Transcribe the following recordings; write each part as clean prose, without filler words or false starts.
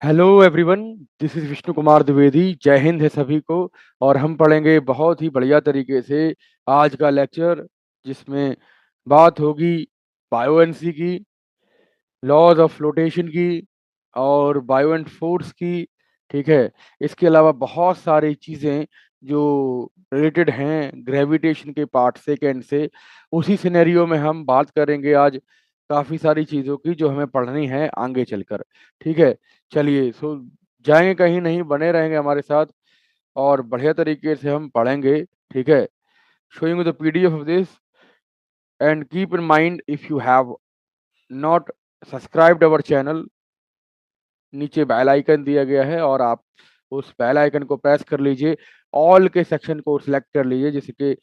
Hello everyone, this is Vishnu Kumar Dwivedi. जय हिंद है सभी को। और हम पढ़ेंगे बहुत ही बढ़िया तरीके से आज का लेक्चर, जिसमें बात होगी बायोएनसी की, लॉज ऑफ फ्लोटेशन की और बायो एंड फोर्स की। ठीक है। इसके अलावा बहुत सारी चीज़ें जो रिलेटेड हैं ग्रेविटेशन के पार्ट सेकेंड से, उसी सिनेरियो में हम बात करेंगे आज काफ़ी सारी चीज़ों की जो हमें पढ़नी है आगे चलकर। ठीक है। चलिए, सो जाएंगे कहीं नहीं, बने रहेंगे हमारे साथ और बढ़िया तरीके से हम पढ़ेंगे। ठीक है। Showing the PDF of this, and keep in mind if you have not subscribed our channel, नीचे बेल आइकन दिया गया है और आप उस बेल आइकन को प्रेस कर लीजिए। ऑल के सेक्शन को सिलेक्ट कर लीजिए, जिससे कि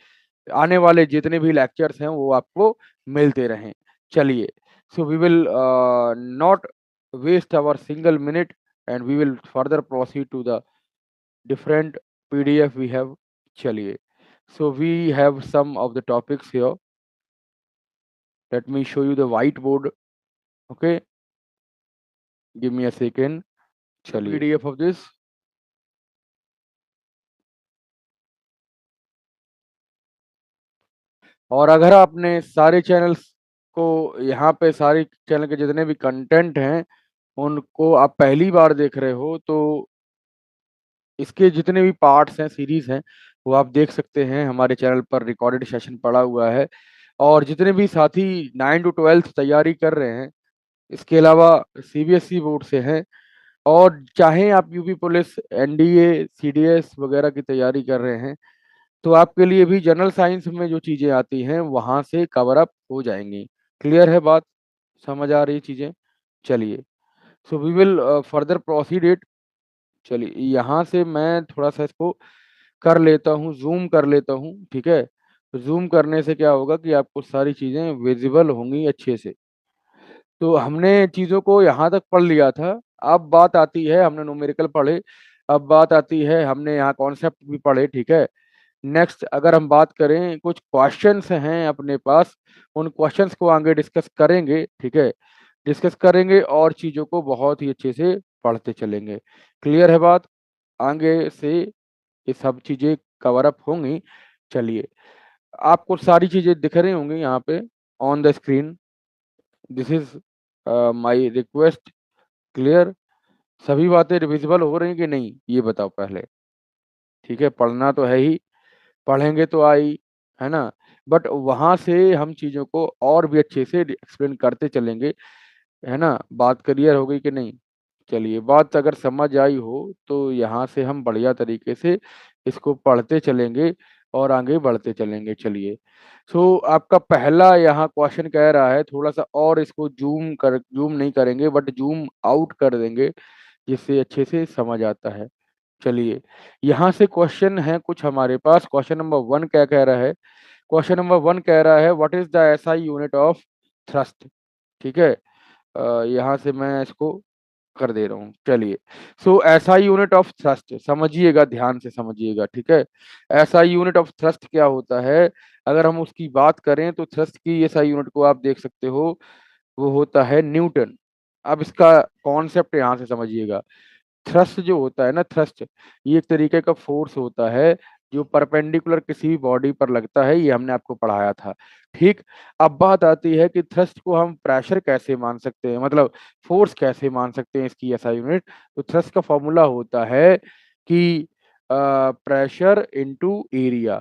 आने वाले जितने भी लेक्चर्स हैं वो आपको मिलते रहें। चलिए, so we will not waste our single minute and we will further proceed to the different PDF we have. चलिए, so we have some of the topics here. Let me show you the whiteboard. Okay, give me a second. चलिए, PDF of this. और अगर आपने सारे channels को, यहाँ पे सारे चैनल के जितने भी कंटेंट हैं उनको आप पहली बार देख रहे हो, तो इसके जितने भी पार्ट्स हैं, सीरीज हैं, वो आप देख सकते हैं हमारे चैनल पर। रिकॉर्डेड सेशन पड़ा हुआ है। और जितने भी साथी 9 to 12 तैयारी कर रहे हैं, इसके अलावा सीबीएसई बोर्ड से हैं, और चाहे आप यूपी पुलिस, एनडीए, सीडीएस वगैरह की तैयारी कर रहे हैं, तो आपके लिए भी जनरल साइंस में जो चीज़ें आती हैं वहाँ से कवर अप हो जाएंगी। क्लियर है बात? समझ आ रही चीज़ें? चलिए, so we will further proceed it. चलिए, यहाँ से मैं थोड़ा सा इसको कर लेता हूँ, जूम कर लेता हूँ। ठीक है। तो जूम करने से क्या होगा कि आपको सारी चीज़ें विजिबल होंगी अच्छे से। तो हमने चीज़ों को यहाँ तक पढ़ लिया था। अब बात आती है, हमने न्यूमेरिकल पढ़े, अब बात आती है, हमने यहाँ कॉन्सेप्ट भी पढ़े। ठीक है। नेक्स्ट अगर हम बात करें, कुछ क्वेश्चंस हैं अपने पास, उन क्वेश्चंस को आगे डिस्कस करेंगे। ठीक है। डिस्कस करेंगे और चीज़ों को बहुत ही अच्छे से पढ़ते चलेंगे। क्लियर है बात? आगे से ये सब चीज़ें कवर अप होंगी। चलिए, आपको सारी चीज़ें दिख रही होंगी यहाँ पे on the screen. This is my request. Clear? सभी बातें विजिबल हो रही कि नहीं, ये बताओ पहले। ठीक है, पढ़ना तो है ही, पढ़ेंगे तो आई, है ना? बट वहां से हम चीजों को और भी अच्छे से एक्सप्लेन करते चलेंगे। है ना? बात क्लियर हो गई कि नहीं? चलिए, बात अगर समझ आई हो तो यहाँ से हम बढ़िया तरीके से इसको पढ़ते चलेंगे और आगे बढ़ते चलेंगे। चलिए, सो आपका पहला यहाँ क्वेश्चन कह रहा है, थोड़ा सा और इसको जूम नहीं करेंगे बट जूम आउट कर देंगे, जिससे अच्छे से समझ आता है। चलिए, यहाँ से क्वेश्चन है कुछ हमारे पास। क्वेश्चन नंबर 1 क्या कह रहा है? क्वेश्चन नंबर 1 कह रहा है, what is the SI unit of thrust? ठीक है। यहाँ से मैं इसको कर दे रहा हूँ। चलिए, सो एसआई यूनिट ऑफ थ्रस्ट समझिएगा, ध्यान से समझिएगा। ठीक है। एसआई यूनिट ऑफ थ्रस्ट क्या होता है? अगर हम उसकी बात करें तो थ्रस्ट की एसआई यूनिट को आप देख सकते हो, वो होता है न्यूटन। अब इसका कॉन्सेप्ट यहाँ से समझिएगा। थ्रस्ट जो होता है ना, थ्रस्ट ये एक तरीके का फोर्स होता है जो परपेंडिकुलर किसी भी बॉडी पर लगता है। ये हमने आपको पढ़ाया था। ठीक। अब बात आती है कि थ्रस्ट को हम प्रेशर कैसे मान सकते हैं, मतलब फोर्स कैसे मान सकते हैं इसकी ऐसा यूनिट। तो थ्रस्ट का फॉर्मूला होता है कि प्रेशर इनटू एरिया।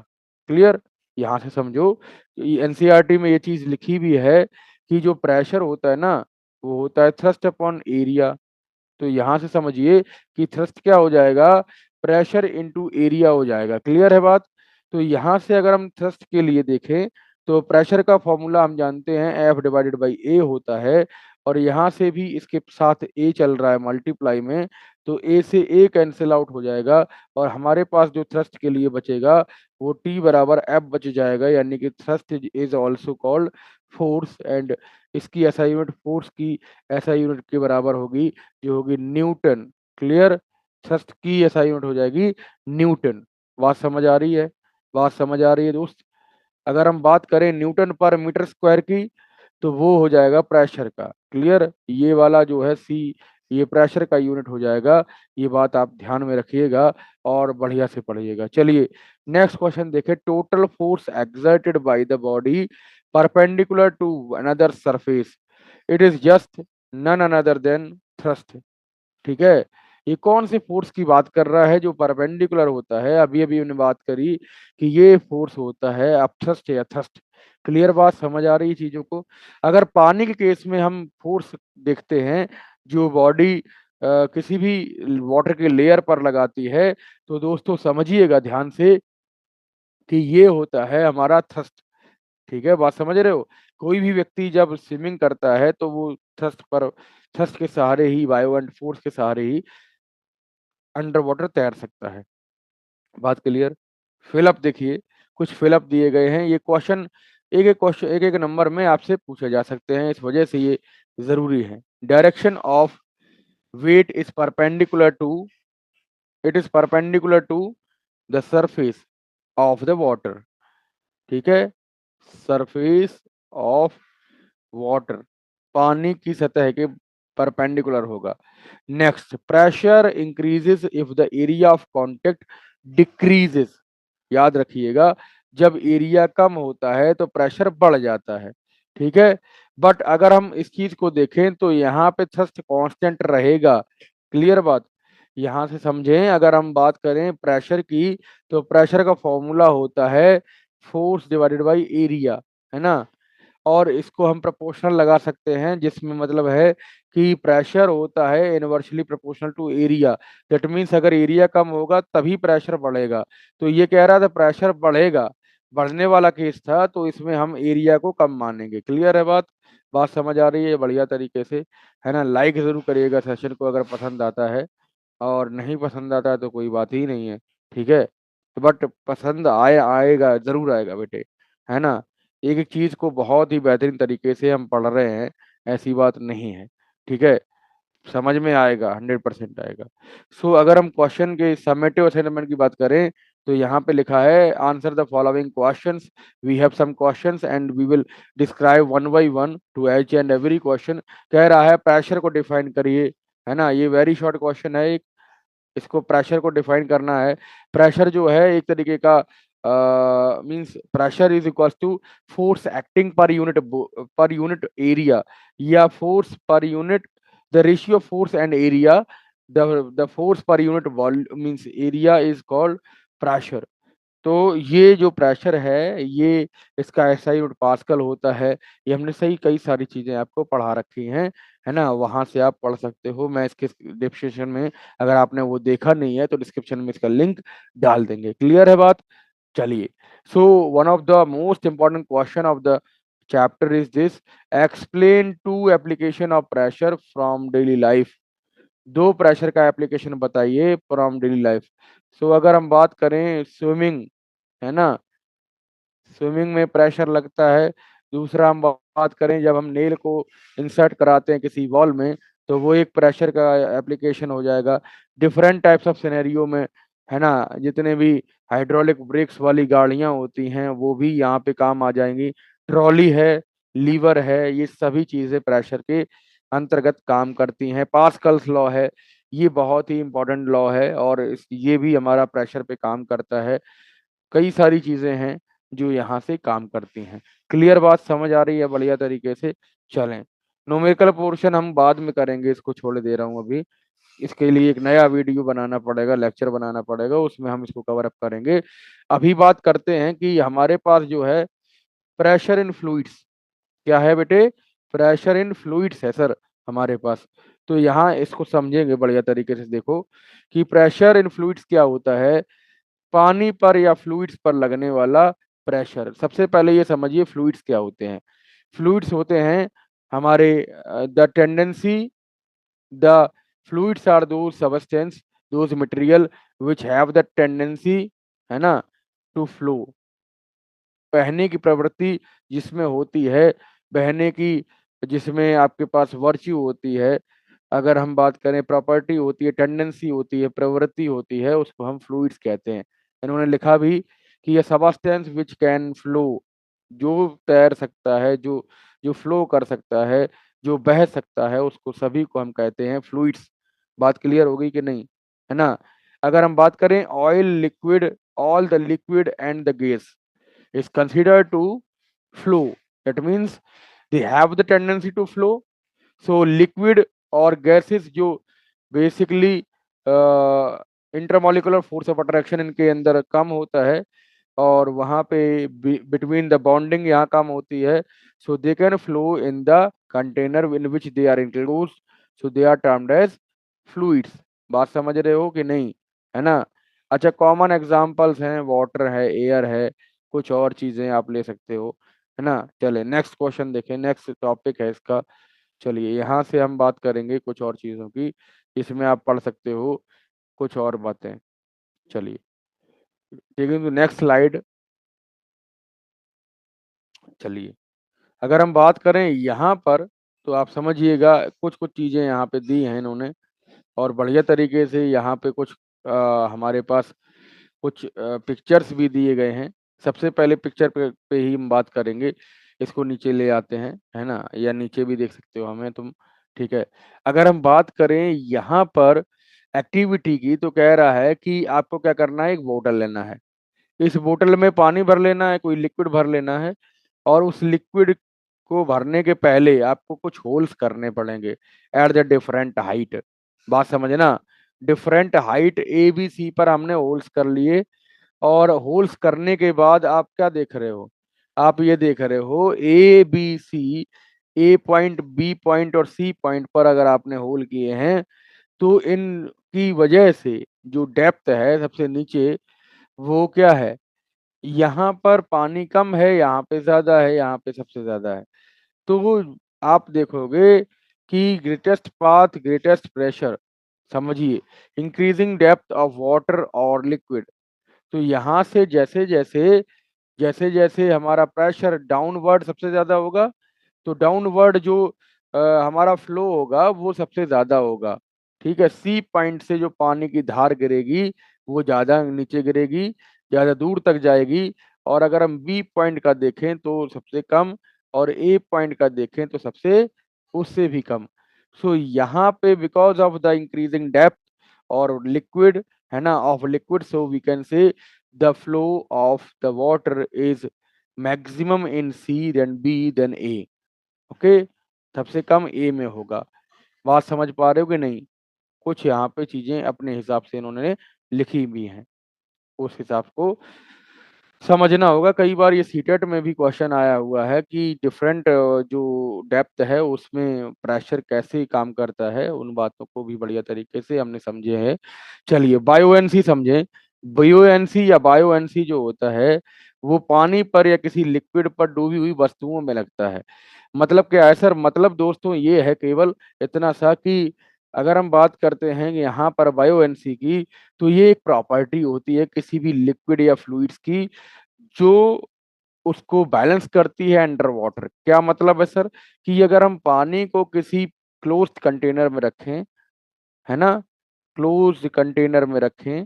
क्लियर? यहाँ से समझो, एनसीईआरटी में ये चीज लिखी भी है कि जो प्रेशर होता है ना, वो होता है थ्रस्ट अपॉन एरिया। तो यहां से समझिए कि थ्रस्ट क्या हो जाएगा? प्रेशर इनटू एरिया हो जाएगा। क्लियर है बात? तो यहां से अगर हम थ्रस्ट के लिए देखें तो प्रेशर का फॉर्मूला हम जानते हैं, एफ डिवाइडेड बाई ए होता है। और यहाँ से भी इसके साथ ए चल रहा है मल्टीप्लाई में, तो ए से ए कैंसिल आउट हो जाएगा और हमारे पास जो थ्रस्ट के लिए बचेगा वो टी बराबर एफ बच जाएगा, यानी कि thrust is also called force. And इसकी एसआई यूनिट फोर्स की एसआई यूनिट के बराबर होगी, जो होगी न्यूटन। क्लियर? थ्रस्ट की एसआई यूनिट हो जाएगी न्यूटन। बात समझ आ रही है? बात समझ आ रही है दोस्त? अगर हम बात करें न्यूटन पर मीटर स्क्वायर की, तो वो हो जाएगा प्रेशर का। क्लियर? ये वाला जो है सी ये प्रेशर का यूनिट हो जाएगा। ये बात आप ध्यान में रखिएगा और बढ़िया से पढ़िएगा। चलिए नेक्स्ट क्वेश्चन देखें। Total force exerted by the body perpendicular to another surface, it is just none another than thrust. ठीक है, ये कौन से फोर्स की बात कर रहा है जो परपेंडिकुलर होता है? अभी अभी हमने बात करी कि ये फोर्स होता है अपथ्रस्ट या थ्रस्ट। क्लियर बात, समझ आ रही है चीजों को? अगर पानी के केस में हम फोर्स देखते हैं जो बॉडी किसी भी वाटर के लेयर पर लगाती है, तो दोस्तों समझिएगा ध्यान से कि ये होता है हमारा थ्रस्ट। ठीक है, बात समझ रहे हो? कोई भी व्यक्ति जब स्विमिंग करता है तो वो थ्रस्ट के सहारे ही, बायोवेंट फोर्स के सहारे ही अंडर वाटर तैर सकता है। बात क्लियर? फिलअप देखिए, कुछ फिलअप दिए गए हैं। ये क्वेश्चन एक एक नंबर में आपसे पूछे जा सकते हैं, इस वजह से ये जरूरी है। Direction of weight is perpendicular to, it is perpendicular to the surface of the water. ठीक है, सरफेस ऑफ वाटर, पानी की सतह के परपेंडिकुलर होगा। Next, pressure increases if the area of contact decreases. याद रखिएगा, जब एरिया कम होता है तो प्रेशर बढ़ जाता है। ठीक है, बट अगर हम इस चीज को देखें तो यहाँ पे थ्रस्ट कांस्टेंट रहेगा। क्लियर बात? यहाँ से समझें, अगर हम बात करें प्रेशर की, तो प्रेशर का फॉर्मूला होता है फोर्स डिवाइडेड बाई एरिया, है ना? और इसको हम प्रोपोर्शनल लगा सकते हैं, जिसमें मतलब है कि प्रेशर होता है inversely proportional to area. That means अगर एरिया कम होगा तभी प्रेशर बढ़ेगा। तो ये कह रहा था प्रेशर बढ़ेगा, बढ़ने वाला केस था, तो इसमें हम एरिया को कम मानेंगे। क्लियर है बात? बात समझ आ रही है बढ़िया तरीके से, है ना? लाइक जरूर करिएगा सेशन को अगर पसंद आता है, और नहीं पसंद आता है तो कोई बात ही नहीं है। ठीक है, बट पसंद आएगा, जरूर आएगा बेटे, है ना? एक एक चीज को बहुत ही बेहतरीन तरीके से हम पढ़ रहे हैं, ऐसी बात नहीं है। ठीक है, समझ में आएगा, 100% आएगा। सो अगर हम क्वेश्चन के समेटिव असाइनमेंट की बात करें, तो यहाँ पे लिखा है answer the following questions. We have some questions and we will describe one by one to each and every question. कह रहा है प्रेशर को डिफाइन करिए, है ना? ये वेरी शॉर्ट क्वेश्चन है, इसको प्रेशर को डिफाइन करना है। प्रेशर जो है एक तरीके का means pressure is equal to force acting per unit area, या force per unit, the ratio force and area, the force per unit volume means area is called pressure. तो ये जो प्रेशर है, ये इसका एसआई रूट पास्कल होता है। ये हमने सही कई सारी चीजें आपको पढ़ा रखी हैं, है ना? वहां से आप पढ़ सकते हो। मैं इसके डिस्क्रिप्शन में, अगर आपने वो देखा नहीं है तो डिस्क्रिप्शन में इसका लिंक डाल देंगे। क्लियर है बात? चलिए, so one of the most important question of the chapter is this, explain two application of pressure from daily life. दो प्रेशर का एप्लीकेशन बताइए फ्रॉम डेली लाइफ। सो अगर हम बात करें स्विमिंग, है ना? स्विमिंग में प्रेशर लगता है। दूसरा हम बात करें जब हम नेल को इंसर्ट कराते हैं किसी वॉल में, तो वो एक प्रेशर का एप्लीकेशन हो जाएगा। डिफरेंट टाइप्स ऑफ सिनेरियो में, है ना, जितने भी हाइड्रोलिक ब्रेक्स वाली गाड़ियां होती हैं वो भी यहाँ पे काम आ जाएंगी। ट्रॉली है, लीवर है, ये सभी चीजें प्रेशर के अंतर्गत काम करती हैं। पास्कल्स लॉ है, ये बहुत ही इंपॉर्टेंट लॉ है, और ये भी हमारा प्रेशर पे काम करता है। कई सारी चीजें हैं जो यहाँ से काम करती हैं। क्लियर बात, समझ आ रही है बढ़िया तरीके से? चलें, न्यूमेरिकल पोर्शन हम बाद में करेंगे, इसको छोड़ दे रहा हूँ अभी। इसके लिए एक नया वीडियो बनाना पड़ेगा, लेक्चर बनाना पड़ेगा, उसमें हम इसको कवर अप करेंगे। अभी बात करते हैं कि हमारे पास जो है प्रेशर इन फ्लूइड्स, क्या है बेटे? प्रेशर इन फ्लूइड्स है सर हमारे पास। तो यहाँ इसको समझेंगे बढ़िया तरीके से। देखो कि प्रेशर इन फ्लूइड्स क्या होता है। पानी पर या फ्लूइड्स पर लगने वाला प्रेशर। सबसे पहले ये समझिए फ्लूइड्स क्या होते हैं। फ्लूइड्स होते हैं हमारे the tendency, the fluids are those substance, those material which have the tendency, है ना, टू फ्लो, बहने की प्रवृत्ति जिसमें होती है, बहने की, जिसमें आपके पास वर्च्यू होती है। अगर हम बात करें प्रॉपर्टी होती है, टेंडेंसी होती है, प्रवृत्ति होती है, उसको हम फ्लूइड्स कहते हैं। इन्होंने लिखा भी कि ये सबस्टेंस विच कैन फ्लो, जो तैर सकता है, जो जो फ्लो कर सकता है, जो बह सकता है उसको सभी को हम कहते हैं फ्लूइड्स। बात क्लियर हो गई कि नहीं, है ना। अगर हम बात करें oil, liquid, all the liquid and the gas is considered to flow. That means they have the tendency to flow. So liquid और gases जो basically intermolecular force of attraction इनके अंदर कम होता है और वहां पे बिटवीन द बॉन्डिंग यहाँ कम होती है, so they can flow in the container in which they are include, so they are termed as fluids. बात समझ रहे हो कि नहीं, है ना। अच्छा, कॉमन एग्जांपल्स हैं, वाटर है, एयर है, कुछ और चीजें आप ले सकते हो, है ना। चले नेक्स्ट क्वेश्चन देखें, नेक्स्ट टॉपिक है इसका। चलिए यहाँ से हम बात करेंगे कुछ और चीजों की, इसमें आप पढ़ सकते हो कुछ और बातें। चलिए ठीक है, तो नेक्स्ट स्लाइड। चलिए अगर हम बात करें यहाँ पर, तो आप समझिएगा कुछ कुछ चीजें यहाँ पे दी हैं इन्होंने, और बढ़िया तरीके से यहाँ पे कुछ हमारे पास कुछ पिक्चर्स भी दिए गए हैं। सबसे पहले पिक्चर पे ही हम बात करेंगे। इसको नीचे ले आते हैं, है ना, या नीचे भी देख सकते हो हमें तुम। ठीक है, अगर हम बात करें यहाँ पर एक्टिविटी की, तो कह रहा है कि आपको क्या करना है, एक बोतल लेना है, इस बोतल में पानी भर लेना है, कोई लिक्विड भर लेना है, और उस लिक्विड को भरने के पहले आपको कुछ होल्स करने पड़ेंगे एट द डिफरेंट हाइट। बात समझना, different height A B C पर हमने होल्स कर लिए, और होल्स करने के बाद आप क्या देख रहे हो, आप ये देख रहे हो A B C, A point, B point और सी पॉइंट पर अगर आपने होल किए हैं, तो इनकी वजह से जो डेप्थ है सबसे नीचे, वो क्या है, यहाँ पर पानी कम है, यहाँ पे ज्यादा है, यहाँ पे सबसे ज्यादा है। तो वो आप देखोगे कि ग्रेटेस्ट पाथ ग्रेटेस्ट प्रेशर, समझिए, इंक्रीजिंग डेप्थ ऑफ वाटर और लिक्विड। तो यहाँ से जैसे जैसे जैसे जैसे हमारा प्रेशर डाउनवर्ड सबसे ज्यादा होगा, तो डाउनवर्ड जो हमारा फ्लो होगा वो सबसे ज्यादा होगा। ठीक है, सी पॉइंट से जो पानी की धार गिरेगी वो ज्यादा नीचे गिरेगी, ज्यादा दूर तक जाएगी। और अगर हम बी पॉइंट का देखें तो सबसे कम, और ए पॉइंट का देखें तो सबसे उससे भी कम। सो यहाँ पे because of the increasing depth और लिक्विड, है ना, of liquid, so we can say the flow of the water is maximum in C then B then A. Okay, सबसे कम ए में होगा। बात समझ पा रहे हो कि नहीं। कुछ यहाँ पे चीजें अपने हिसाब से इन्होंने लिखी भी हैं, उस हिसाब को समझना होगा। कई बार ये सीटेट में भी क्वेश्चन आया हुआ है कि डिफरेंट जो डेप्थ है उसमें प्रेशर कैसे काम करता है, उन बातों को भी बढ़िया तरीके से हमने समझे हैं। चलिए बायोएनसी समझें। बायोएनसी या बायोएनसी जो होता है, वो पानी पर या किसी लिक्विड पर डूबी हुई वस्तुओं में लगता है। मतलब क्या है सर, मतलब दोस्तों ये है केवल इतना सा कि अगर हम बात करते हैं कि यहाँ पर बायोएनसी की, तो ये एक प्रॉपर्टी होती है किसी भी लिक्विड या फ्लूइड्स की, जो उसको बैलेंस करती है अंडर वाटर। क्या मतलब है सर, कि अगर हम पानी को किसी क्लोज्ड कंटेनर में रखें, है ना, क्लोज्ड कंटेनर में रखें,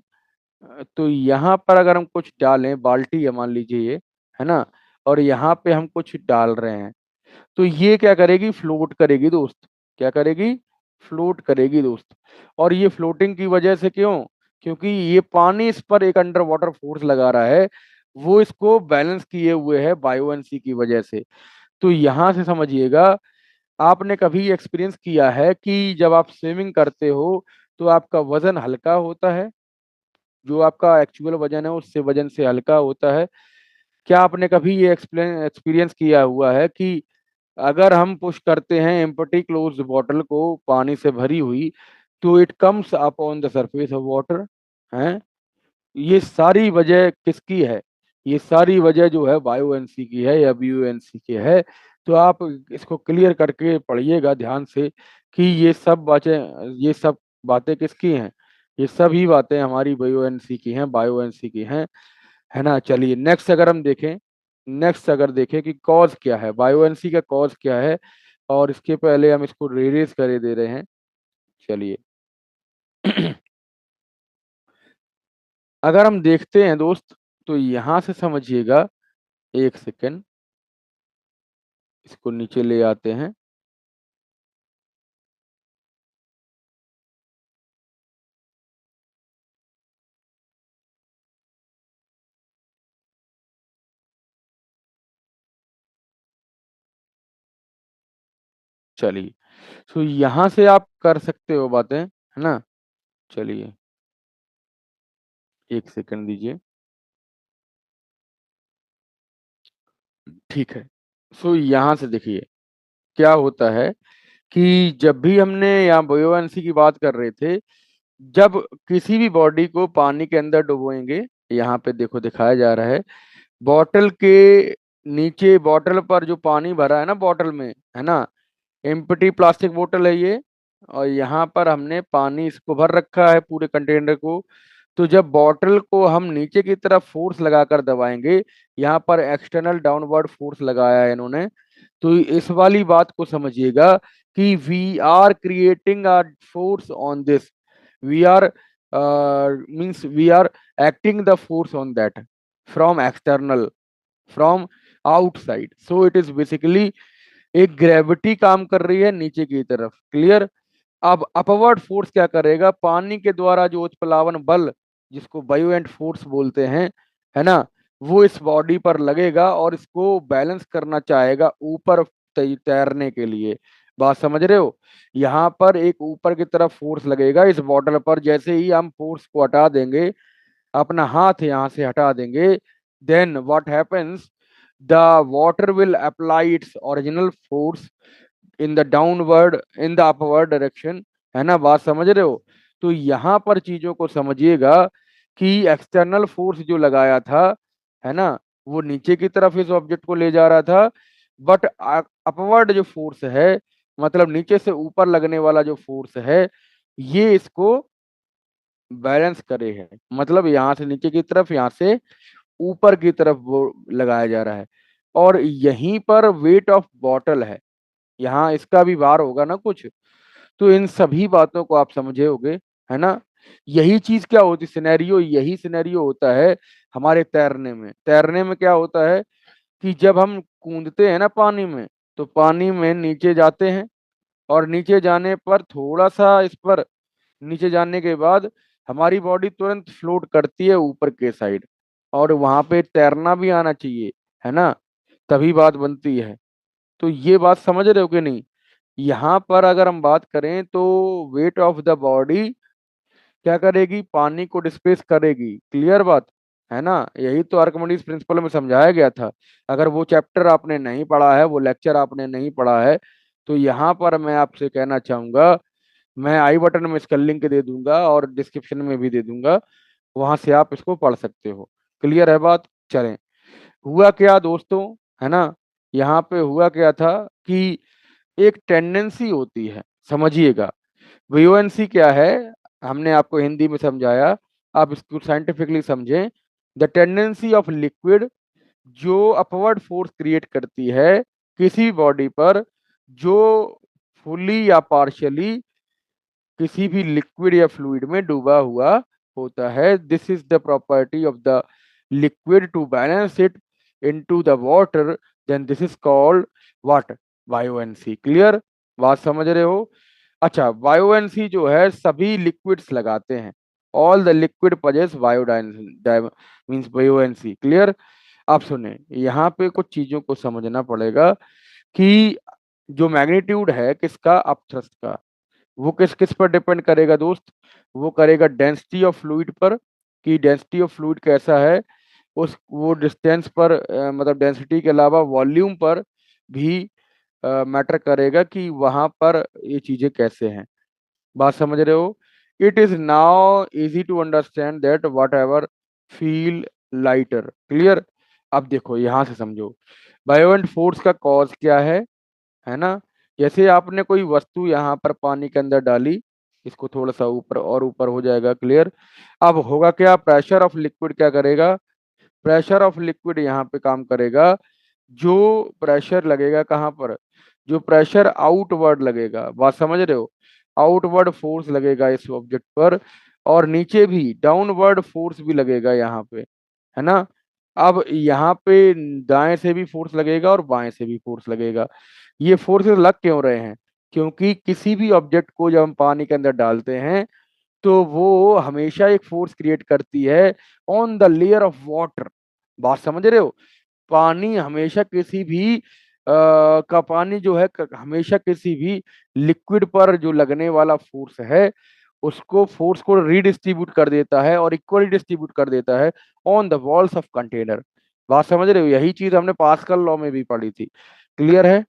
तो यहाँ पर अगर हम कुछ डालें, बाल्टी है मान लीजिए ये, है ना, और यहाँ पे हम कुछ डाल रहे हैं, तो ये क्या करेगी, फ्लोट करेगी दोस्त। क्या करेगी, फ्लोट करेगी दोस्त। और ये फ्लोटिंग की वजह से क्यों, क्योंकि ये पानी इस पर एक अंडर वाटर फोर्स लगा रहा है, वो इसको बैलेंस किए हुए है बायोएनसी की वजह से। तो यहां से समझिएगा, आपने कभी एक्सपीरियंस किया है कि जब आप स्विमिंग करते हो तो आपका वजन हल्का होता है, जो आपका एक्चुअल वजन है उससे वजन से हल्का होता है। क्या आपने कभी ये एक्सपीरियंस किया हुआ है कि अगर हम पुश करते हैं एम्प्टी क्लोज बॉटल को पानी से भरी हुई, तो it comes up on the surface of water, है। ये सारी वजह किसकी है, ये सारी वजह जो है बायोएनसी की है या बीओएनसी की है। तो आप इसको क्लियर करके पढ़िएगा ध्यान से कि ये सब बातें किसकी हैं, ये सभी बातें हमारी बायोएनसी की हैं, बायोएनसी की हैं, है ना। चलिए नेक्स्ट अगर हम देखें, नेक्स्ट अगर देखें कि कॉज क्या है, बायोएनसी का कॉज क्या है, और इसके पहले हम इसको रेरेज करे दे रहे हैं। चलिए अगर हम देखते हैं दोस्त, तो यहां से समझिएगा, एक सेकेंड, इसको नीचे ले आते हैं। चलिए, तो यहाँ से आप कर सकते हो बातें, है ना। चलिए, एक सेकंड दीजिए। ठीक है, सो यहाँ से देखिए क्या होता है कि जब भी हमने यहाँ बुयोंसी की बात कर रहे थे, जब किसी भी बॉडी को पानी के अंदर डुबोएंगे, यहाँ पे देखो दिखाया जा रहा है, बॉटल के नीचे, बॉटल पर जो पानी भरा है ना बॉटल में, है ना, एम्प्टी प्लास्टिक बोतल है ये, और यहाँ पर हमने पानी इसको भर रखा है पूरे कंटेनर को। तो जब बॉटल को हम नीचे की तरफ फोर्स लगाकर दबाएंगे, यहाँ पर एक्सटर्नल डाउनवर्ड फोर्स लगाया है इन्होंने, तो इस वाली बात को समझिएगा कि we are creating a force on this, we are means we are acting the force on that from external, from outside, so it is basically एक ग्रेविटी काम कर रही है नीचे की तरफ, क्लियर। अब अपवर्ड फोर्स क्या करेगा, पानी के द्वारा जो उत्प्लावन बल, जिसको बायोएंट फोर्स बोलते हैं, है ना, वो इस बॉडी पर लगेगा और इसको बैलेंस करना चाहेगा ऊपर तैरने के लिए। बात समझ रहे हो, यहाँ पर एक ऊपर की तरफ फोर्स लगेगा इस बॉटल पर, जैसे ही हम फोर्स को हटा देंगे, अपना हाथ यहाँ से हटा देंगे, then what happens, the water will apply its original force in the downward, in the upward direction, है ना। बात समझ रहे हो, तो यहाँ पर चीजों को समझिएगा कि एक्सटर्नल फोर्स जो लगाया था, है ना, वो नीचे की तरफ इस ऑब्जेक्ट को ले जा रहा था, बट अपवर्ड जो फोर्स है, मतलब नीचे से ऊपर लगने वाला जो फोर्स है, ये इसको बैलेंस करे है, मतलब यहाँ से नीचे की तरफ, यहाँ से ऊपर की तरफ वो लगाया जा रहा है। और यहीं पर वेट ऑफ बॉटल है, यहाँ इसका भी भार होगा ना कुछ, तो इन सभी बातों को आप समझे होगे, है ना। यही चीज क्या होती, सिनेरियो, यही सिनेरियो होता है हमारे तैरने में। तैरने में क्या होता है कि जब हम कूदते हैं ना पानी में, तो पानी में नीचे जाते हैं, और नीचे जाने पर थोड़ा सा इस पर, नीचे जाने के बाद हमारी बॉडी तुरंत फ्लोट करती है ऊपर के साइड, और वहां पे तैरना भी आना चाहिए, है ना, तभी बात बनती है। तो ये बात समझ रहे हो कि नहीं। यहाँ पर अगर हम बात करें तो वेट ऑफ द बॉडी क्या करेगी, पानी को डिस्प्लेस करेगी, क्लियर बात, है ना। यही तो आर्किमिडीज प्रिंसिपल में समझाया गया था। अगर वो चैप्टर आपने नहीं पढ़ा है, वो लेक्चर आपने नहीं पढ़ा है, तो यहाँ पर मैं आपसे कहना चाहूंगा, मैं आई बटन में इसका लिंक दे दूंगा और डिस्क्रिप्शन में भी दे दूंगा, वहां से आप इसको पढ़ सकते हो, क्लियर है बात। चलें, हुआ क्या दोस्तों, है ना, यहाँ पे हुआ क्या था कि एक टेंडेंसी होती है, समझिएगा। वीओएनसी क्या है, हमने आपको हिंदी में समझाया, आप इसको साइंटिफिकली समझें। द टेंडेंसी ऑफ लिक्विड, जो अपवर्ड फोर्स क्रिएट करती है किसी बॉडी पर, जो फुली या पार्शियली किसी भी लिक्विड या फ्लूइड में डूबा हुआ होता है, this is the property of the liquid to balance it into the water, then this is called what, buoyancy, clear. बात समझ रहे हो। अच्छा, बायोएनसी जो है सभी लिक्विड्स लगाते हैं, ऑल द लिक्विड पजेस बायोडाइन मींस बायोएनसी, क्लियर। आप सुने, यहाँ पे कुछ चीजों को समझना पड़ेगा कि जो मैग्नीट्यूड है किसका, अपथ्रस्ट का, वो किस किस पर डिपेंड करेगा दोस्त, वो करेगा डेंसिटी ऑफ फ्लूइड पर, कि डेंसिटी ऑफ फ्लूइड कैसा है, उस वो डिस्टेंस पर, मतलब डेंसिटी के अलावा वॉल्यूम पर भी मैटर करेगा कि वहां पर ये चीजें कैसे हैं। बात समझ रहे हो। It is now easy to understand that whatever feel lighter, clear. अब देखो यहाँ से समझो, बायोएंट फोर्स का कॉज क्या है ना। जैसे आपने कोई वस्तु यहाँ पर पानी के अंदर डाली, इसको थोड़ा सा ऊपर और ऊपर हो जाएगा, क्लियर। अब होगा क्या, प्रेशर ऑफ लिक्विड क्या करेगा, प्रेशर ऑफ लिक्विड यहाँ पे काम करेगा, जो प्रेशर लगेगा कहाँ पर, जो प्रेशर आउटवर्ड लगेगा, बात समझ रहे हो, आउटवर्ड फोर्स लगेगा इस ऑब्जेक्ट पर, और नीचे भी डाउनवर्ड फोर्स भी लगेगा यहाँ पे, है ना। अब यहाँ पे दाएं से भी फोर्स लगेगा और बाएं से भी फोर्स लगेगा। ये फोर्सेस लग क्यों रहे हैं, क्योंकि किसी भी ऑब्जेक्ट को जब हम पानी के अंदर डालते हैं, तो वो हमेशा एक फोर्स क्रिएट करती है on the layer of water. बात समझ रहे हो, पानी हमेशा किसी भी का पानी जो है हमेशा किसी भी लिक्विड पर जो लगने वाला फोर्स है उसको फोर्स को रीडिस्ट्रीब्यूट कर देता है और इक्वली डिस्ट्रीब्यूट कर देता है on the walls of container. बात समझ रहे हो? यही चीज हमने पास्कल लॉ में भी पढ़ी थी। क्लियर है?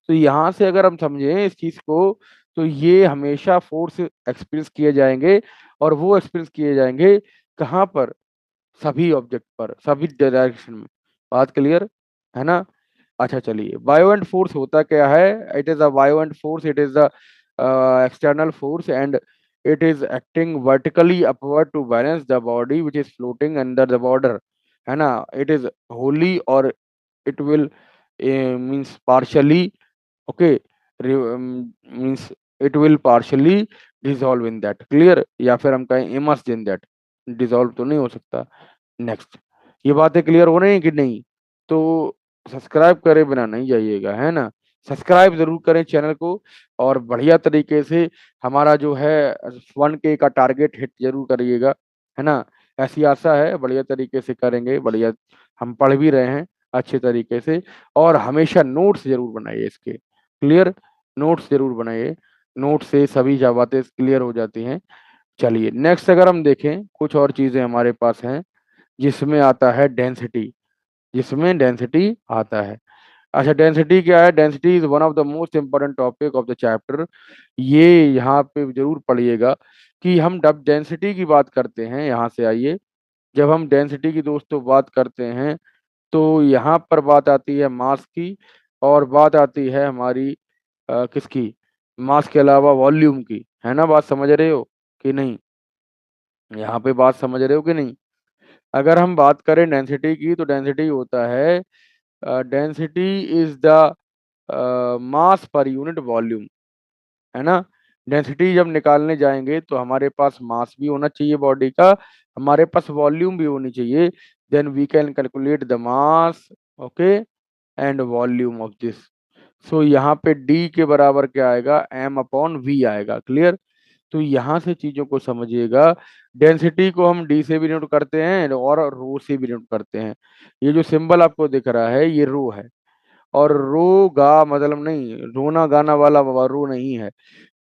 तो यहाँ से अगर हम समझें इस चीज को, तो ये हमेशा फोर्स एक्सपीरियंस किए जाएंगे, और वो एक्सपीरियंस किए जाएंगे कहाँ पर? सभी ऑब्जेक्ट पर, सभी डायरेक्शन में। बात क्लियर है ना? अच्छा चलिए, बायोएंट फोर्स होता क्या है? It is a buoyant force, it is the external force and it is acting vertically upward to balance the body which is floating under the border, है ना? इट इज होली और it will means partially, okay, means it will partially dissolve in that. Clear? या फिर हम कहें immerse in that, dissolve तो नहीं हो सकता। नेक्स्ट, ये बातें क्लियर हो रही हैं कि नहीं? तो सब्सक्राइब करे बिना नहीं जाइएगा, है ना? सब्सक्राइब जरूर करें चैनल को, और बढ़िया तरीके से हमारा जो है 1K का टारगेट हिट जरूर करिएगा, है ना? ऐसी आशा है, बढ़िया तरीके से करेंगे, बढ़िया। हम पढ़ भी रहे हैं अच्छे तरीके से, और हमेशा नोट्स जरूर बनाइए इसके। क्लियर? नोट्स जरूर बनाइए, नोट से सभी बातें क्लियर हो जाती हैं। चलिए नेक्स्ट, अगर हम देखें कुछ और चीजें हमारे पास हैं जिसमें आता है डेंसिटी, जिसमें डेंसिटी आता है। अच्छा, डेंसिटी क्या है? Density is one of the most important topic of the chapter. ये यहाँ पे जरूर पढ़िएगा कि हम जब डेंसिटी की बात करते हैं, यहाँ से आइए, जब हम डेंसिटी की दोस्तों बात करते हैं तो यहाँ पर बात आती है मास की, और बात आती है हमारी किसकी? मास के अलावा वॉल्यूम की, है ना? बात समझ रहे हो कि नहीं? यहाँ पे बात समझ रहे हो कि नहीं? अगर हम बात करें डेंसिटी की, तो डेंसिटी होता है, डेंसिटी इज द मास पर यूनिट वॉल्यूम, है ना? डेंसिटी जब निकालने जाएंगे तो हमारे पास मास भी होना चाहिए बॉडी का, हमारे पास वॉल्यूम भी होनी चाहिए। Then we can calculate the mass, okay, and volume of this. So यहाँ पे डी के बराबर क्या आएगा? एम अपॉन वी आएगा। क्लियर? तो यहाँ से चीजों को समझिएगा। डेंसिटी को हम डी से भी नोट करते हैं और रो से भी नोट करते हैं। ये जो सिंबल आपको दिख रहा है ये रो है, और रो गा मतलब नहीं, रोना गाना वाला रो नहीं है।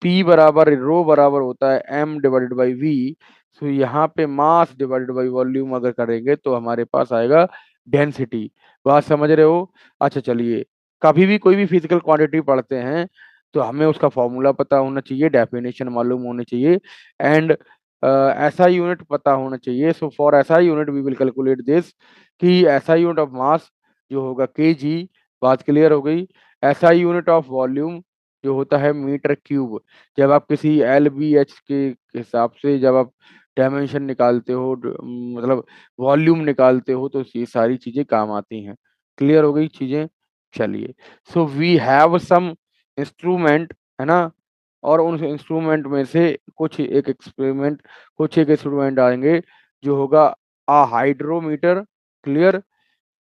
पी बराबर रो बराबर होता है एम डिवाइडेड बाई वी। तो यहाँ पे मास डिवाइडेड बाई वॉल्यूम अगर करेंगे तो हमारे पास आएगा डेंसिटी। बात समझ रहे हो? अच्छा चलिए, कभी भी कोई भी फिजिकल क्वांटिटी पढ़ते हैं तो हमें उसका फॉर्मूला पता होना चाहिए, डेफिनेशन मालूम होनी चाहिए, एंड ऐसा यूनिट पता होना चाहिए। सो फॉर ऐसा unit we will calculate this, कि ऐसा यूनिट ऑफ मास जो होगा केजी। बात क्लियर हो गई? ऐसा यूनिट ऑफ वॉल्यूम जो होता है मीटर क्यूब। जब आप किसी एल बी एच के हिसाब से जब आप डायमेंशन निकालते हो, मतलब वॉल्यूम निकालते हो, तो ये सारी चीजें काम आती हैं। क्लियर हो गई चीजें? चलिए, so we have some instrument, है ना? और उन इंस्ट्रूमेंट में से कुछ एक इंस्ट्रूमेंट आएंगे जो होगा आ hydrometer. Clear?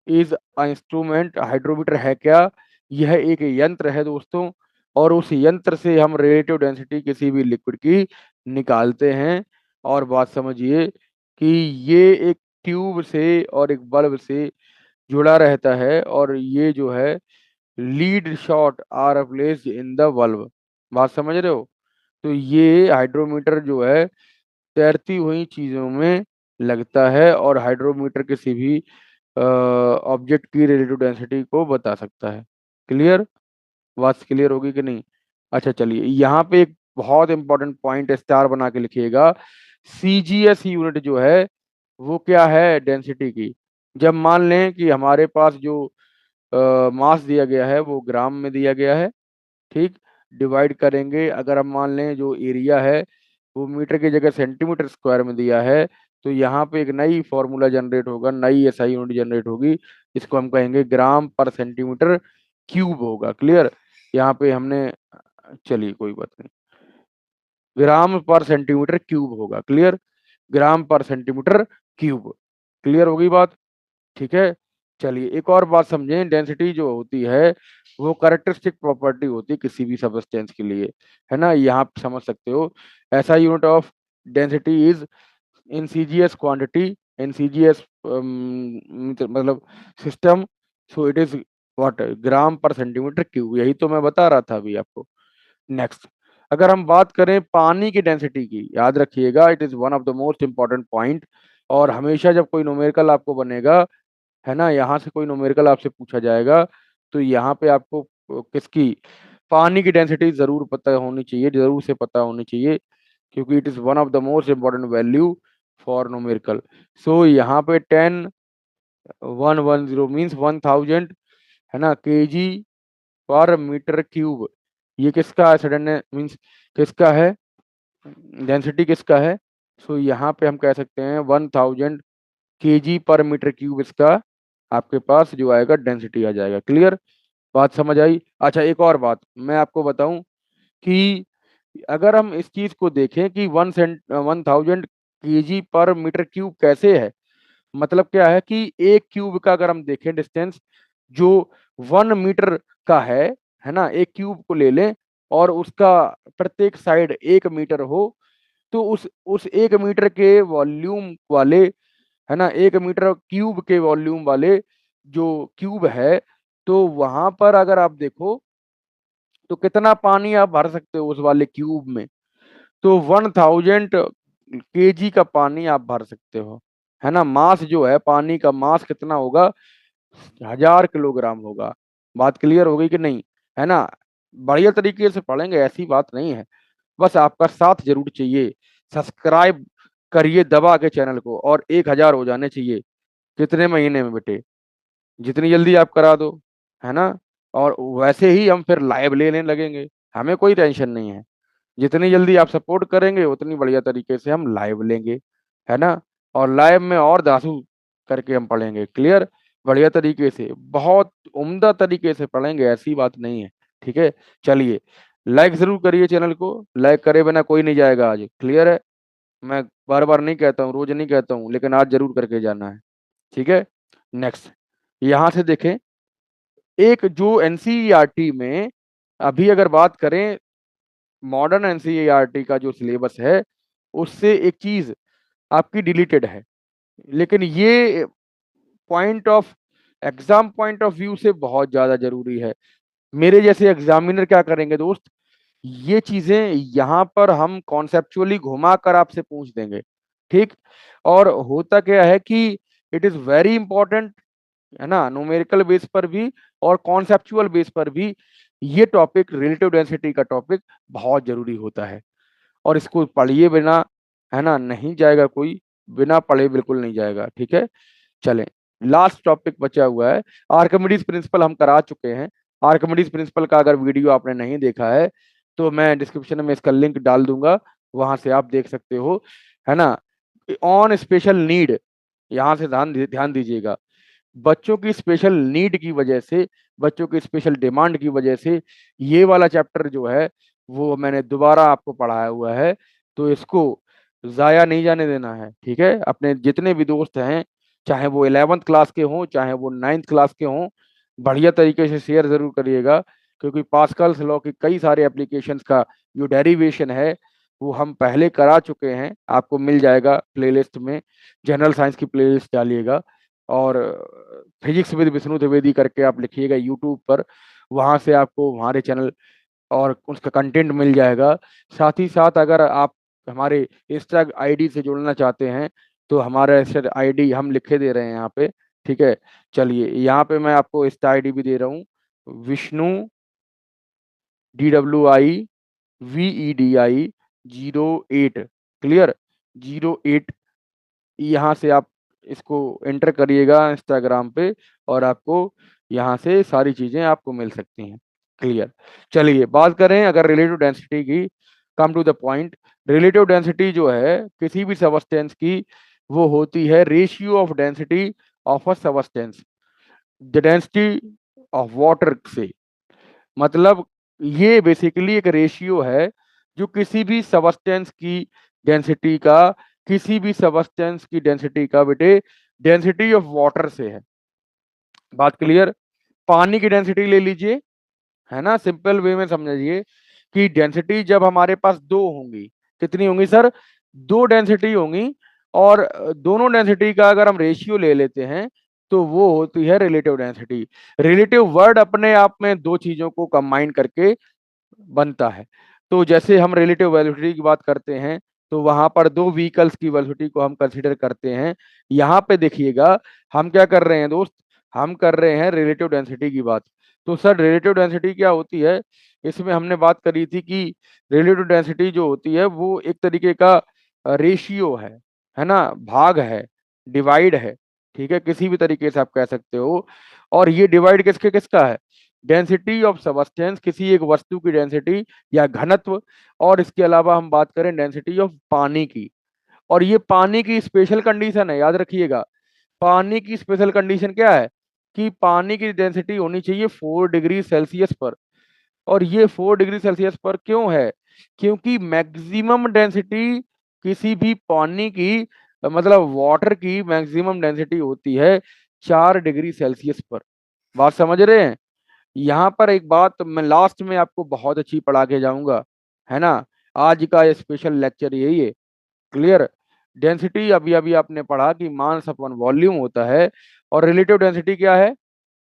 Is a instrument. Hydrometer है क्या? यह एक यंत्र है दोस्तों, और उस यंत्र से हम रिलेटिव डेंसिटी किसी भी लिक्विड की निकालते हैं। और बात समझिए कि ये एक ट्यूब से और एक बल्ब से जुड़ा रहता है, और ये जो है lead shot are placed in the bulb. बात समझ रहे हो? तो ये हाइड्रोमीटर जो है तैरती हुई चीजों में लगता है, और हाइड्रोमीटर किसी भी ऑब्जेक्ट की रिलेटिव डेंसिटी को बता सकता है। क्लियर? बात क्लियर होगी कि नहीं? अच्छा चलिए, यहाँ पे एक बहुत इंपॉर्टेंट पॉइंट स्टार बना के लिखिएगा। सीजीएस यूनिट जो है वो क्या है डेंसिटी की? जब मान लें कि हमारे पास जो मास दिया गया है वो ग्राम में दिया गया है, ठीक, डिवाइड करेंगे, अगर हम मान लें जो एरिया है वो मीटर की जगह सेंटीमीटर स्क्वायर में दिया है, तो यहाँ पे एक नई फॉर्मूला जनरेट होगा, नई एसआई यूनिट जनरेट होगी, इसको हम कहेंगे ग्राम पर सेंटीमीटर क्यूब होगा। क्लियर? यहाँ पे हमने, चलिए कोई बात नहीं, ग्राम पर सेंटीमीटर क्यूब होगा। क्लियर? ग्राम पर सेंटीमीटर क्यूब। क्लियर हो गई बात? ठीक है। चलिए एक और बात समझें, डेंसिटी जो होती है वो कैरेक्टरिस्टिक प्रॉपर्टी होती है किसी भी सब्सटेंस के लिए, है ना? यहाँ आप समझ सकते हो। ऐसा unit of density is in CGS quantity, in CGS मतलब system, so it is what, gram per centimetre cube, यही तो मैं बता रहा था अभी आपको। नेक्स्ट, अगर हम बात करें पानी की डेंसिटी की, याद रखिएगा it is one of the most important point. और हमेशा जब कोई न्यूमेरिकल आपको बनेगा, है ना, यहाँ से कोई न्यूमेरिकल आपसे पूछा जाएगा, तो यहाँ पे आपको किसकी, पानी की डेंसिटी जरूर पता होनी चाहिए, जरूर से पता होनी चाहिए, क्योंकि it is one of the most important value for numerical. So यहाँ पे 10,110 मीन्स 1000, है ना, केजी पर मीटर क्यूब। ये किसका है, सडन मीन्स किसका है, डेंसिटी किसका है। सो यहाँ पे हम कह सकते हैं 1000 केजी पर मीटर क्यूब इसका आपके पास जो आएगा डेंसिटी आ जाएगा। क्लियर, बात समझ आई। अच्छा, एक और बात मैं आपको बताऊं कि अगर हम इस चीज को देखें कि 1000 केजी पर मीटर क्यूब कैसे है, मतलब क्या है कि एक क्यूब का अगर हम देखें डिस्टेंस जो 1 मीटर का है ना, एक क्यूब को ले लें और उसका प्रत्येक साइड 1 मीटर हो, तो उस 1 मीटर के वॉल्यूम वाले, है ना, 1 मीटर क्यूब के वॉल्यूम वाले जो क्यूब है, तो वहां पर अगर आप देखो तो कितना पानी आप भर सकते हो उस वाले क्यूब में, तो 1000 केजी का पानी आप भर सकते हो, है ना। मास जो है पानी का मास कितना होगा, 1000 किलोग्राम होगा। बात क्लियर हो गई कि नहीं, है ना। बढ़िया तरीके से पढ़ेंगे, ऐसी बात नहीं है, बस आपका साथ जरूर चाहिए। सब्सक्राइब करिए दबा के चैनल को, और 1000 हो जाने चाहिए कितने महीने में बेटे, जितनी जल्दी आप करा दो, है ना। और वैसे ही हम फिर लाइव लेने लगेंगे, हमें कोई टेंशन नहीं है। जितनी जल्दी आप सपोर्ट करेंगे उतनी बढ़िया तरीके से हम लाइव लेंगे, है ना। और लाइव में और दासू करके हम पढ़ेंगे। क्लियर, बढ़िया तरीके से, बहुत उम्दा तरीके से पढ़ेंगे, ऐसी बात नहीं है। ठीक है, चलिए, लाइक जरूर करिए चैनल को, लाइक करे बिना कोई नहीं जाएगा आज। क्लियर है, मैं बार बार नहीं कहता हूँ, रोज नहीं कहता हूँ, लेकिन आज जरूर करके जाना है। ठीक है, नेक्स्ट, यहाँ से देखें, एक जो एनसीईआरटी में अभी अगर बात करें, मॉडर्न एनसीईआरटी का जो सिलेबस है उससे एक चीज आपकी डिलीटेड है, लेकिन ये point of exam point of view से बहुत ज्यादा जरूरी है। मेरे जैसे एग्जामिनर क्या करेंगे दोस्त, ये चीजें यहाँ पर हम कॉन्सेप्चुअली घुमा कर आपसे पूछ देंगे। ठीक, और होता क्या है कि इट इज वेरी इंपॉर्टेंट, है ना, न्यूमेरिकल बेस पर भी और कॉन्सेप्चुअल बेस पर भी ये टॉपिक, रिलेटिव डेंसिटी का टॉपिक बहुत जरूरी होता है। और इसको पढ़िए बिना, है ना, नहीं जाएगा कोई, बिना पढ़े बिल्कुल नहीं जाएगा। ठीक है, चलें, लास्ट टॉपिक बचा हुआ है, आर्किमिडीज प्रिंसिपल हम करा चुके हैं। आर्किमिडीज प्रिंसिपल का अगर वीडियो आपने नहीं देखा है तो मैं डिस्क्रिप्शन में इसका लिंक डाल दूंगा, वहां से आप देख सकते हो, है ना। ऑन स्पेशल नीड, यहाँ से ध्यान ध्यान दीजिएगा, बच्चों की स्पेशल नीड की वजह से, बच्चों की स्पेशल डिमांड की वजह से ये वाला चैप्टर जो है वो मैंने दोबारा आपको पढ़ाया हुआ है, तो इसको जाया नहीं जाने देना है। ठीक है, अपने जितने भी दोस्त हैं, चाहे वो 11th क्लास के हों चाहे वो 9th क्लास के हों, बढ़िया तरीके से शेयर जरूर करिएगा, क्योंकि पास्कल्स लॉ के कई सारे एप्लीकेशंस का जो डेरिवेशन है वो हम पहले करा चुके हैं, आपको मिल जाएगा प्लेलिस्ट में, जनरल साइंस की प्लेलिस्ट डालिएगा, और फिजिक्स विद विष्णु द्विवेदी करके आप लिखिएगा यूट्यूब पर, वहां से आपको हमारे चैनल और उसका कंटेंट मिल जाएगा। साथ ही साथ अगर आप हमारे इंस्टा आईडी से जुड़ना चाहते हैं तो हमारा इंस्टा आईडी हम लिखे दे रहे हैं यहाँ पे। ठीक है, चलिए, यहाँ पे मैं आपको इंस्टा आईडी भी दे रहा हूँ, विष्णु DWIVEDI 08। क्लियर, 08, यहाँ से आप इसको एंटर करिएगा इंस्टाग्राम पे, और आपको यहाँ से सारी चीजें आपको मिल सकती हैं। क्लियर, चलिए, बात करें अगर रिलेटिव डेंसिटी की, come to the point. Relative density जो है किसी भी सबस्टेंस की, वो होती है ratio of density of a substance the density of water से। मतलब ये बेसिकली एक रेशियो है जो किसी भी सबस्टेंस की डेंसिटी का, किसी भी सबस्टेंस की डेंसिटी का बेटे डेंसिटी ऑफ वाटर से है। बात क्लियर, पानी की डेंसिटी ले लीजिए, है ना, सिंपल वे में समझिए कि डेंसिटी जब हमारे पास दो होंगी, कितनी होंगी सर, दो डेंसिटी होंगी, और दोनों डेंसिटी का अगर हम रेशियो ले लेते हैं तो वो होती है रिलेटिव डेंसिटी। रिलेटिव वर्ड अपने आप में दो चीजों को कंबाइन करके बनता है। तो जैसे हम रिलेटिव वेलोसिटी की बात करते हैं, तो वहां पर दो व्हीकल्स की वेलोसिटी को हम कंसीडर करते हैं। यहाँ पे देखिएगा, हम क्या कर रहे हैं दोस्त, हम कर रहे हैं रिलेटिव डेंसिटी की बात। तो सर रिलेटिव डेंसिटी क्या होती है? इसमें हमने बात करी थी कि रिलेटिव डेंसिटी जो होती है वो एक तरीके का रेशियो है ना, भाग है, डिवाइड है। ठीक है, किसी भी तरीके से आप कह सकते हो। और ये डिवाइड किसके किसका है? डेंसिटी ऑफ सबस्टेंस, किसी एक वस्तु की डेंसिटी या घनत्व। और इसके अलावा हम बात करें डेंसिटी ऑफ पानी की। और ये पानी की स्पेशल कंडीशन है, याद रखिएगा। पानी की स्पेशल कंडीशन क्या है? कि पानी की डेंसिटी होनी चाहिए 4 डिग्री सेल्सियस पर। और ये 4 डिग्री सेल्सियस पर क्यों है? क्योंकि मैक्सिमम डेंसिटी किसी भी पानी की, मतलब वाटर की मैक्सिमम डेंसिटी होती है 4 डिग्री सेल्सियस पर। बात समझ रहे हैं? यहाँ पर एक बात मैं लास्ट में आपको बहुत अच्छी पढ़ा के जाऊंगा, है ना। आज का स्पेशल लेक्चर यही है। क्लियर? डेंसिटी अभी अभी आपने पढ़ा कि मास अपॉन वॉल्यूम होता है। और रिलेटिव डेंसिटी क्या है?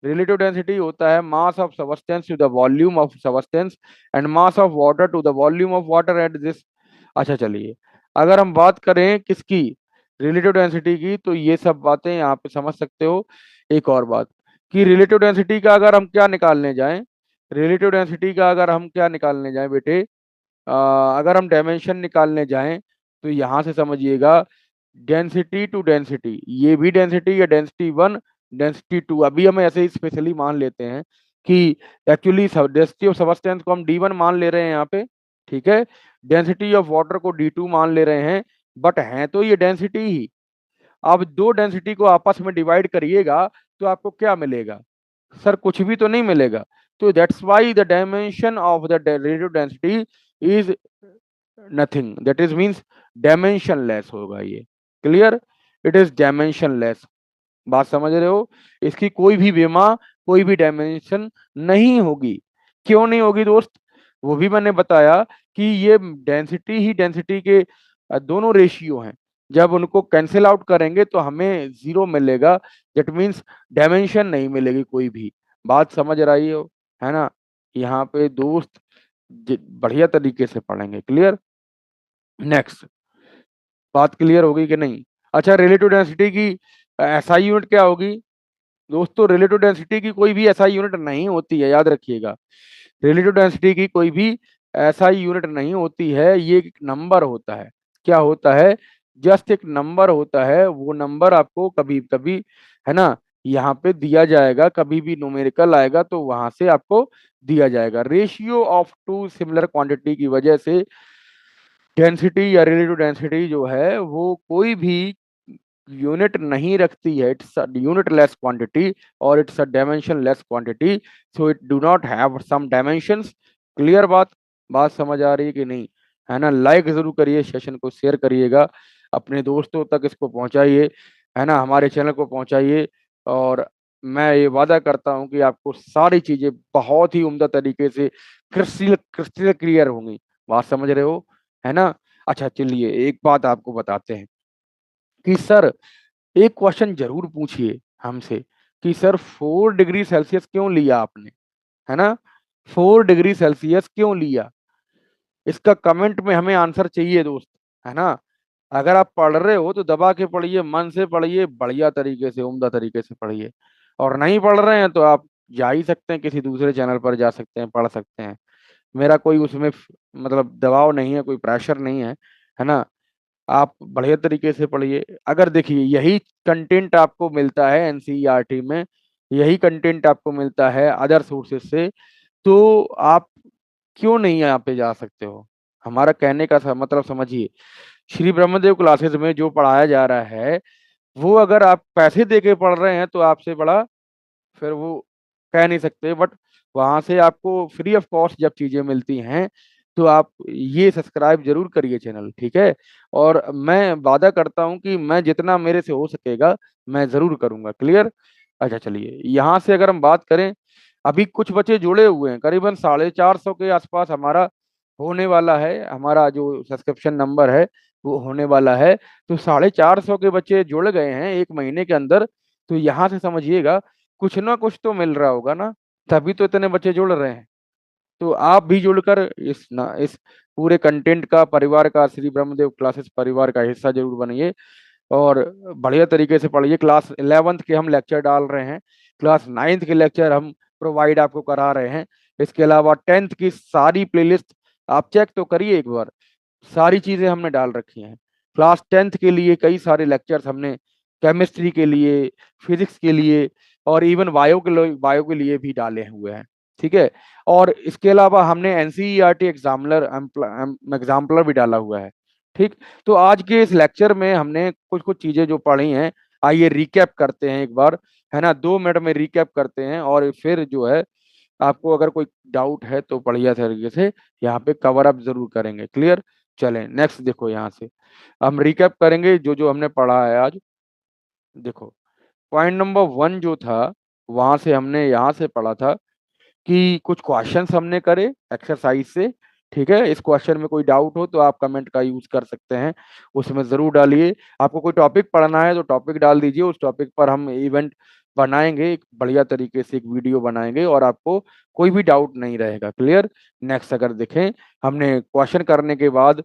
रिलेटिव डेंसिटी होता है mass of substance to the volume of substance and mass of water to the volume of water at this. अच्छा चलिए, अगर हम बात करें किसकी, रिलेटिव डेंसिटी की, तो ये सब बातें यहाँ पे समझ सकते हो। एक और बात कि रिलेटिव डेंसिटी का अगर हम क्या निकालने जाएं, रिलेटिव डेंसिटी का अगर हम क्या निकालने जाएं बेटे, अगर हम डायमेंशन निकालने जाएं, तो यहां से समझिएगा, डेंसिटी टू डेंसिटी, ये भी डेंसिटी या डेंसिटी वन, डेंसिटी टू, अभी हम ऐसे ही स्पेशली मान लेते हैं कि एक्चुअली डेंसिटी ऑफ सबस्टेंस को हम D1 मान ले रहे हैं यहाँ पे। ठीक है, डेंसिटी ऑफ वाटर को D2 मान ले रहे हैं। बट हैं तो ये डेंसिटी ही। अब दो डेंसिटी को आपस में डिवाइड करिएगा तो आपको क्या मिलेगा? सर कुछ भी तो नहीं मिलेगा। तो that's why the dimension of the relative density is nothing, that is means dimension less होगा ये। Clear? It is dimension less. बात समझ रहे हो? इसकी कोई भी बेमा, कोई भी डायमेंशन नहीं होगी। क्यों नहीं होगी दोस्त? वो भी मैंने बताया कि ये डेंसिटी ही डेंसिटी के दोनों रेशियो हैं। जब उनको कैंसिल आउट करेंगे तो हमें जीरो मिलेगा। दैट मीन्स डायमेंशन नहीं मिलेगी कोई भी। बात समझ रही हो, है ना। यहाँ पे दोस्त बढ़िया तरीके से पढ़ेंगे। क्लियर? नेक्स्ट, बात क्लियर होगी कि नहीं? अच्छा, रिलेटिव डेंसिटी की एसआई यूनिट क्या होगी? दोस्तों रिलेटिव डेंसिटी की कोई भी एसआई यूनिट नहीं होती है, याद रखिएगा। रिलेटिव डेंसिटी की कोई भी एसआई यूनिट नहीं होती है, ये एक नंबर होता है। क्या होता है? जस्ट एक नंबर होता है। वो नंबर आपको कभी कभी, है ना, यहाँ पे दिया जाएगा, कभी भी न्यूमेरिकल आएगा तो वहां से आपको दिया जाएगा। Ratio of two similar quantity की वजह से डेंसिटी या रिलेटिव डेंसिटी जो है वो कोई भी यूनिट नहीं रखती है। इट्स यूनिट लेस क्वांटिटी और it's a dimensionless quantity, so it do not have some dimensions. Clear बात? बात समझ आ रही है कि नहीं? है ना। लाइक जरूर करिए, सेशन को शेयर करिएगा, अपने दोस्तों तक इसको पहुंचाइए, है ना, हमारे चैनल को पहुंचाइए। और मैं ये वादा करता हूं कि आपको सारी चीजें बहुत ही उम्दा तरीके से क्रिस्टल क्रिस्टल क्लियर होंगी। बात समझ रहे हो, है ना। अच्छा चलिए, एक बात आपको बताते हैं कि सर एक क्वेश्चन जरूर पूछिए हमसे कि सर 4 डिग्री सेल्सियस क्यों लिया आपने, है ना। 4 डिग्री सेल्सियस क्यों लिया? इसका कमेंट में हमें आंसर चाहिए दोस्त, है ना। अगर आप पढ़ रहे हो तो दबा के पढ़िए, मन से पढ़िए, बढ़िया तरीके से, उम्दा तरीके से पढ़िए। और नहीं पढ़ रहे हैं तो आप जा ही सकते हैं, किसी दूसरे चैनल पर जा सकते हैं, पढ़ सकते हैं। मेरा कोई उसमें मतलब दबाव नहीं है, कोई प्रेशर नहीं है ना। आप बढ़िया तरीके से पढ़िए। अगर देखिए यही कंटेंट आपको मिलता है एनसीईआरटी में, यही कंटेंट आपको मिलता है अदर सोर्सेज से, तो आप क्यों नहीं यहाँ पे जा सकते हो? हमारा कहने का मतलब समझिए, श्री ब्रह्मदेव क्लासेस में जो पढ़ाया जा रहा है वो अगर आप पैसे दे के पढ़ रहे हैं तो आपसे बड़ा फिर वो कह नहीं सकते। बट वहां से आपको फ्री ऑफ कॉस्ट जब चीजें मिलती हैं तो आप ये सब्सक्राइब जरूर करिए चैनल, ठीक है। और मैं वादा करता हूं कि मैं जितना मेरे से हो सकेगा मैं जरूर करूंगा। क्लियर? अच्छा चलिए, यहाँ से अगर हम बात करें, अभी कुछ बच्चे जुड़े हुए हैं, करीबन 450 के आसपास हमारा होने वाला है, हमारा जो सब्सक्रिप्शन नंबर है वो होने वाला है। तो 450 के बच्चे जुड़ गए हैं 1 महीने के अंदर। तो यहाँ से समझिएगा कुछ ना कुछ तो मिल रहा होगा ना, तभी तो इतने बच्चे जुड़ रहे हैं। तो आप भी जुड़कर इस पूरे कंटेंट का, परिवार का, श्री ब्रह्मदेव क्लासेस परिवार का हिस्सा जरूर बनिए और बढ़िया तरीके से पढ़िए। क्लास 11th के हम लेक्चर डाल रहे हैं, क्लास 9th के लेक्चर हम प्रोवाइड आपको करा रहे हैं। इसके अलावा 10th की सारी प्लेलिस्ट आप चेक तो करिए एक बार, सारी चीजें हमने डाल रखी हैं। क्लास 10th के लिए कई सारे लेक्चर्स हमने केमिस्ट्री के लिए, फिजिक्स के लिए और इवन बायो के लिए भी डाले हुए हैं। ठीक है। और इसके अलावा हमने एनसीईआरटी एग्जाम्पलर भी डाला हुआ है। ठीक। तो आज के इस लेक्चर में हमने कुछ कुछ चीजें जो पढ़ी हैं, आइए रिकैप करते हैं एक बार, है ना, 2 मिनट में रिकैप करते हैं और फिर जो है आपको अगर कोई डाउट है तो बढ़िया तरीके से यहाँ पे कवर अप जरूर करेंगे। क्लियर। चलें नेक्स्ट, देखो यहाँ से हम रिकैप करेंगे जो जो हमने पढ़ा है आज। देखो पॉइंट नंबर 1 जो था, वहां से हमने यहाँ से पढ़ा था कि कुछ क्वेश्चंस हमने करे एक्सरसाइज से। ठीक है। इस क्वेश्चन में कोई डाउट हो तो आप कमेंट का यूज कर सकते हैं, उसमें जरूर डालिए। आपको कोई टॉपिक पढ़ना है तो टॉपिक डाल दीजिए, उस टॉपिक पर हम इवेंट बनाएंगे, एक बढ़िया तरीके से एक वीडियो बनाएंगे और आपको कोई भी डाउट नहीं रहेगा। क्लियर। नेक्स्ट अगर देखें, हमने क्वेश्चन करने के बाद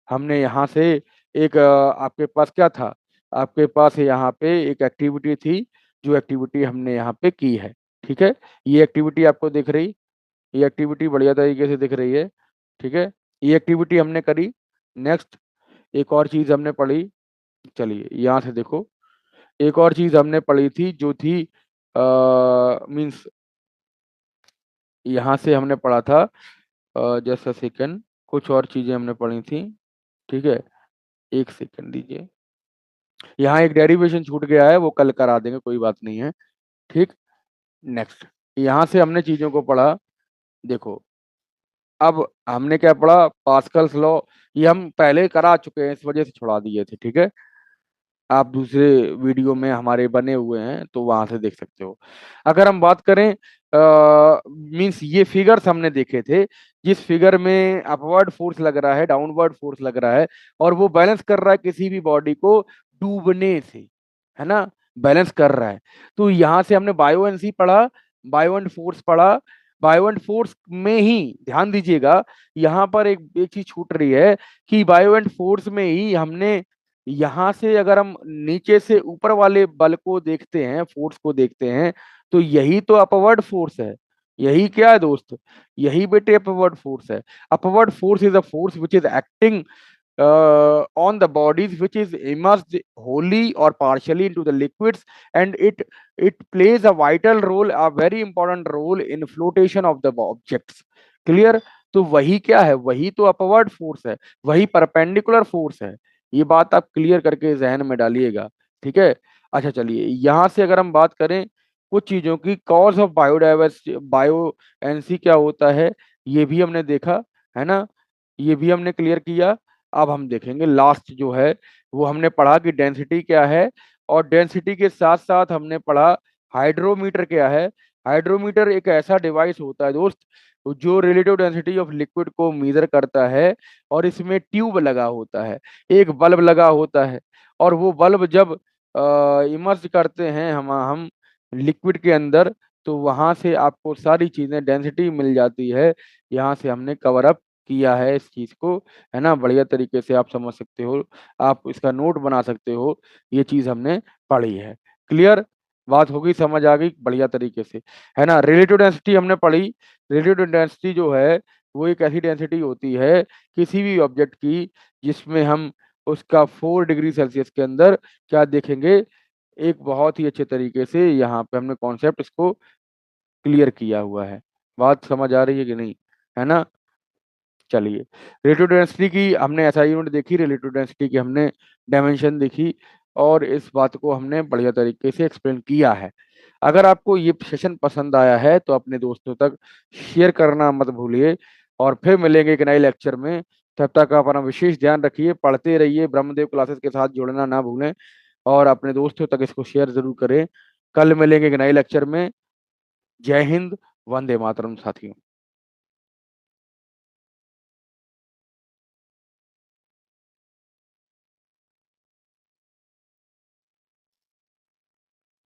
हमने यहाँ से एक आपके पास क्या था, आपके पास यहाँ पे एक एक्टिविटी थी, जो एक्टिविटी हमने यहाँ पे की है। ठीक है। ये एक्टिविटी आपको दिख रही, ये एक्टिविटी बढ़िया तरीके से दिख रही है। ठीक है। ये एक्टिविटी हमने करी। नेक्स्ट एक और चीज हमने पढ़ी, चलिए यहाँ से देखो, एक और चीज हमने पढ़ी थी जो थी मीन्स यहाँ से हमने पढ़ा था जस्ट अ सेकंड, कुछ और चीजें हमने पढ़ी थी। ठीक है। एक सेकंड दीजिए, यहाँ एक डेरिवेशन छूट गया है, वो कल करा देंगे, कोई बात नहीं है। ठीक। नेक्स्ट यहाँ से हमने चीजों को पढ़ा। देखो अब हमने क्या पढ़ा, पास्कल्स लॉ, ये हम पहले करा चुके हैं, इस वजह से छुड़ा दिए थे। ठीक है। आप दूसरे वीडियो में हमारे बने हुए हैं तो वहां से देख सकते हो। अगर हम बात करें मींस ये फिगर्स हमने देखे थे, जिस फिगर में अपवर्ड फोर्स लग रहा है, डाउनवर्ड फोर्स लग रहा है, और वो बैलेंस कर रहा है किसी भी बॉडी को डूबने से, है ना, बैलेंस कर रहा है। तो यहाँ से हमने बायो एनसी पढ़ा, बायो एंड फोर्स पढ़ा। बायो एंड फोर्स में ही ध्यान दीजिएगा, यहाँ पर एक एक चीज छूट रही है कि बायो एंड फोर्स में ही हमने, यहाँ से अगर हम नीचे से ऊपर वाले बल को देखते हैं, फोर्स को देखते हैं, तो यही तो अपवर्ड फोर्स है। यही क्या है दोस्त, यही बेटे अपवर्ड फोर्स है। Upward force is a force which is acting on the bodies which is immersed wholly or partially into the liquids, and it plays a vital role, a very important role in flotation of the objects. Clear। तो वही क्या है, वही तो upward force है, वही perpendicular force है। ये बात आप क्लियर करके जहन में डालिएगा। ठीक है। अच्छा चलिए यहाँ से अगर हम बात करें कुछ चीजों की, cause of biodiversity, bio NC क्या होता है, ये भी हमने देखा, है ना, ये भी हमने क्लियर किया। अब हम देखेंगे लास्ट जो है, वो हमने पढ़ा कि डेंसिटी क्या है, और डेंसिटी के साथ साथ हमने पढ़ा हाइड्रोमीटर क्या है। हाइड्रोमीटर एक ऐसा डिवाइस होता है दोस्त, जो रिलेटिव डेंसिटी ऑफ लिक्विड को मेजर करता है, और इसमें ट्यूब लगा होता है, एक बल्ब लगा होता है, और वो बल्ब जब इमर्ज करते हैं हम लिक्विड के अंदर, तो वहां से आपको सारी चीजें डेंसिटी मिल जाती है। यहाँ से हमने कवर अप किया है इस चीज को, है ना, बढ़िया तरीके से आप समझ सकते हो, आप इसका नोट बना सकते हो, ये चीज हमने पढ़ी है। क्लियर। बात हो गई, समझ आ गई बढ़िया तरीके से, है ना। रिलेटिव डेंसिटी हमने पढ़ी। रिलेटिव डेंसिटी जो है वो एक ऐसी डेंसिटी होती है किसी भी ऑब्जेक्ट की, जिसमें हम उसका 4 डिग्री सेल्सियस के अंदर क्या देखेंगे, एक बहुत ही अच्छे तरीके से यहाँ पे हमने कॉन्सेप्ट इसको क्लियर किया हुआ है। बात समझ आ रही है कि नहीं, है ना। चलिए रिलेटिव डेंसिटी की हमने ऐसा यूनिट देखी, रिलेटिव डेंसिटी की हमने डायमेंशन देखी, और इस बात को हमने बढ़िया तरीके से एक्सप्लेन किया है। अगर आपको ये सेशन पसंद आया है तो अपने दोस्तों तक शेयर करना मत भूलिए, और फिर मिलेंगे एक नए लेक्चर में। तब तक आप अपना विशेष ध्यान रखिए, पढ़ते रहिए, ब्रह्मदेव क्लासेस के साथ जुड़ना ना भूलें, और अपने दोस्तों तक इसको शेयर जरूर करें। कल मिलेंगे एक नए लेक्चर में। जय हिंद, वंदे मातरम साथियों।